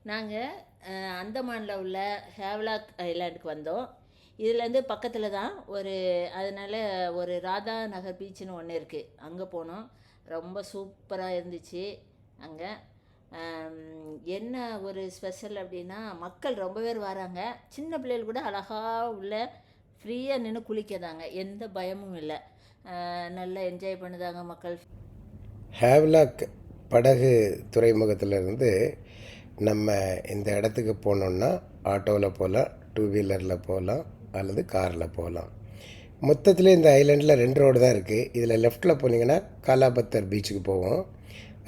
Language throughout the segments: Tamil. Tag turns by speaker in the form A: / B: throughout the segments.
A: நாங்கள் அந்தமானில் உள்ள ஹேவ்லாக் ஐலாண்டுக்கு வந்தோம். இதுலேருந்து பக்கத்தில் தான் அதனால் ஒரு ராதா நகர் பீச்சுன்னு ஒன்று இருக்குது. அங்கே போனோம். ரொம்ப சூப்பராக இருந்துச்சு. அங்கே என்ன ஒரு ஸ்பெஷல் அப்படின்னா, மக்கள் ரொம்ப பேர் வராங்க. சின்ன பிள்ளைகள் கூட அழகாக உள்ள ஃப்ரீயாக நின்று குளிக்கதாங்க, எந்த பயமும் இல்லை. நல்லா என்ஜாய் பண்ணுதாங்க மக்கள்.
B: ஹேவ்லாக் படகு துறைமுகத்திலிருந்து நம்ம இந்த இடத்துக்கு போனோன்னா ஆட்டோவில் போகலாம், டூ வீலரில் போகலாம், அல்லது காரில் போகலாம். மொத்தத்தில் இந்த ஐலாண்டில் 2 ரோடு தான் இருக்குது. இதில் லெஃப்ட்டில் போனீங்கன்னா காலாபத்தர் பீச்சுக்கு போவோம்.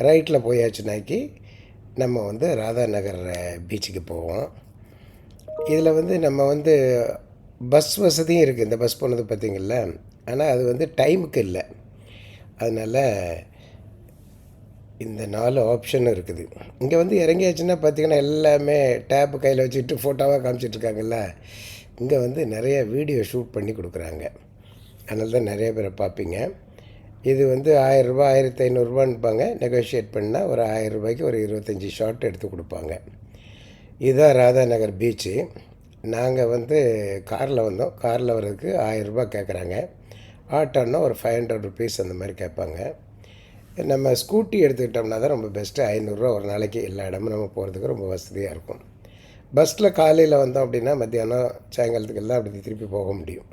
B: ரைட்டில் போயாச்சுனாக்கி நம்ம ராதா நகர் பீச்சுக்கு போவோம். இதில் நம்ம பஸ் வசதியும் இருக்குது. இந்த பஸ் போனது பார்த்திங்கள. ஆனால் அது டைமுக்கு இல்லை. அதனால் இந்த 4 ஆப்ஷன் இருக்குது. இங்கே இறங்கியாச்சுன்னா பார்த்திங்கன்னா எல்லாமே டேப்பு கையில் வச்சுக்கிட்டு ஃபோட்டோவாக காமிச்சிட்ருக்காங்கல்ல. இங்கே நிறைய வீடியோ ஷூட் பண்ணி கொடுக்குறாங்க. அதனால தான் நிறைய பேரை பார்ப்பீங்க. இது 1000 ரூபா 1500 நெகோஷியேட் பண்ணால் ஒரு 1000 ரூபாய்க்கு ஒரு 25 ஷாட் எடுத்து கொடுப்பாங்க. இதுதான் ராதா நகர் பீச்சு. நாங்கள் காரில் வந்தோம். காரில் வர்றதுக்கு 1000 ரூபா கேட்குறாங்க. ஆட்டோன்னா ஒரு 500 ருபீஸ் அந்த மாதிரி கேட்பாங்க. நம்ம ஸ்கூட்டி எடுத்துக்கிட்டோம்னா தான் ரொம்ப பெஸ்ட்டு. 500 ஒரு நாளைக்கு எல்லா இடமும் நம்ம போகிறதுக்கு ரொம்ப வசதியாக இருக்கும். பஸ்ஸில் காலையில் வந்தோம் அப்படின்னா மத்தியானம் சாயங்காலத்துக்கு எல்லாம் அப்படி திருப்பி போக முடியும்.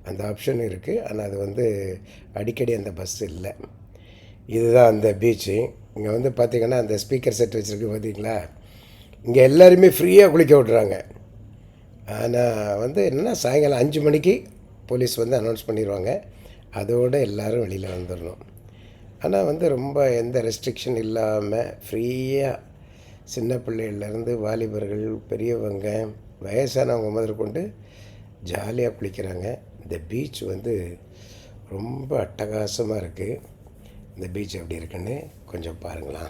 B: அந்த ஆப்ஷன் இருக்குது. ஆனால் அது அடிக்கடி அந்த பஸ் இல்லை. இதுதான் அந்த பீச்சு. இங்கே பார்த்திங்கன்னா அந்த ஸ்பீக்கர் செட் வச்சுருக்கு பார்த்திங்களா. இங்கே எல்லாருமே ஃப்ரீயாக குளிக்க விட்றாங்க. ஆனால் என்னென்னா சாயங்காலம் 5 மணிக்கு போலீஸ் அனௌன்ஸ் பண்ணிடுவாங்க. அதோடு எல்லோரும் வெளியில் வந்துடணும். ஆனால் ரொம்ப எந்த ரெஸ்ட்ரிக்ஷன் இல்லாமல் ஃப்ரீயாக சின்ன பிள்ளைகள்லேருந்து வாலிபர்கள், பெரியவங்க, வயசானவங்க முதற்கொண்டு ஜாலியாக குளிக்கிறாங்க. இந்த பீச் ரொம்ப அட்டகாசமாக இருக்குது. இந்த பீச் எப்படி இருக்குன்னு கொஞ்சம் பாருங்களா.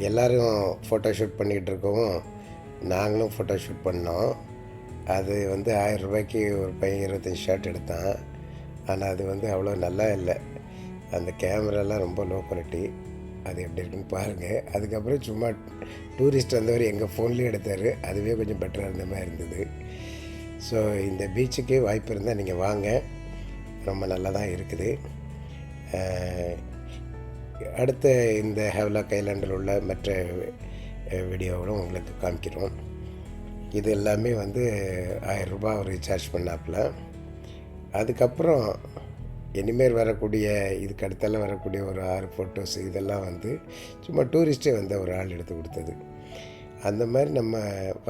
B: எல்லோரும் ஃபோட்டோ ஷூட் பண்ணிக்கிட்டு இருக்கவும் நாங்களும் ஃபோட்டோ ஷூட் பண்ணோம். அது வந்து 1000 ரூபாய்க்கு ஒரு பையன் 25 ஷாட் எடுத்தான். ஆனால் அது வந்து அவ்வளோ நல்லா இல்லை. அந்த கேமராலாம் ரொம்ப லோ குவாலிட்டி. அது எப்படி இருக்குன்னு பாருங்கள். அதுக்கப்புறம் சும்மா டூரிஸ்ட் வந்தவர் எங்கள் ஃபோன்லேயே எடுத்தார். அதுவே கொஞ்சம் பெட்டராக இருந்த மாதிரி இருந்தது. ஸோ இந்த பீச்சுக்கு வாய்ப்பு இருந்தால் நீங்கள் வாங்க, ரொம்ப நல்லா தான் இருக்குது. அடுத்த இந்த ஹேவ்லாக் ஐலாண்டில் உள்ள மற்ற வீடியோவும் உங்களுக்கு காமிக்கிறோம். இது எல்லாமே வந்து 1000 ரூபாய் அவர் சார்ஜ் பண்ணாப்புல. அதுக்கப்புறம் இனிமேல் வரக்கூடிய இதுக்கு அடுத்தால வரக்கூடிய ஒரு 6 ஃபோட்டோஸ் இதெல்லாம் வந்து சும்மா டூரிஸ்ட்டே வந்து ஒரு ஆள் எடுத்து கொடுத்தது. அந்த மாதிரி நம்ம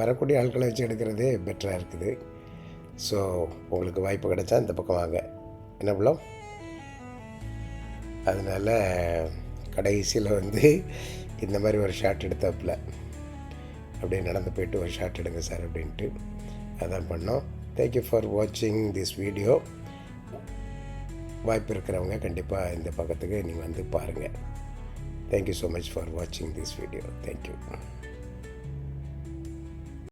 B: வரக்கூடிய ஆட்களை வச்சு எடுக்கிறதே பெட்டராக இருக்குது. ஸோ உங்களுக்கு வாய்ப்பு கிடைச்சா இந்த பக்கம் வாங்க, என்ன ப்ரோ? அதனால் கடைசியில் வந்து இந்த மாதிரி ஒரு ஷாட் எடுத்தாப்புல, அப்படியே நடந்து போயிட்டு ஒரு ஷாட் எடுங்க சார் அப்படின்ட்டு அதான் பண்ணோம். தேங்க்யூ ஃபார் வாட்சிங் திஸ் வீடியோ. வாய்ப்பு இருக்கிறவங்க கண்டிப்பாக இந்த பக்கத்துக்கு நீங்கள் வந்து பாருங்கள். தேங்க்யூ ஸோ மச் ஃபார் வாட்சிங் திஸ் வீடியோ. தேங்க்யூ.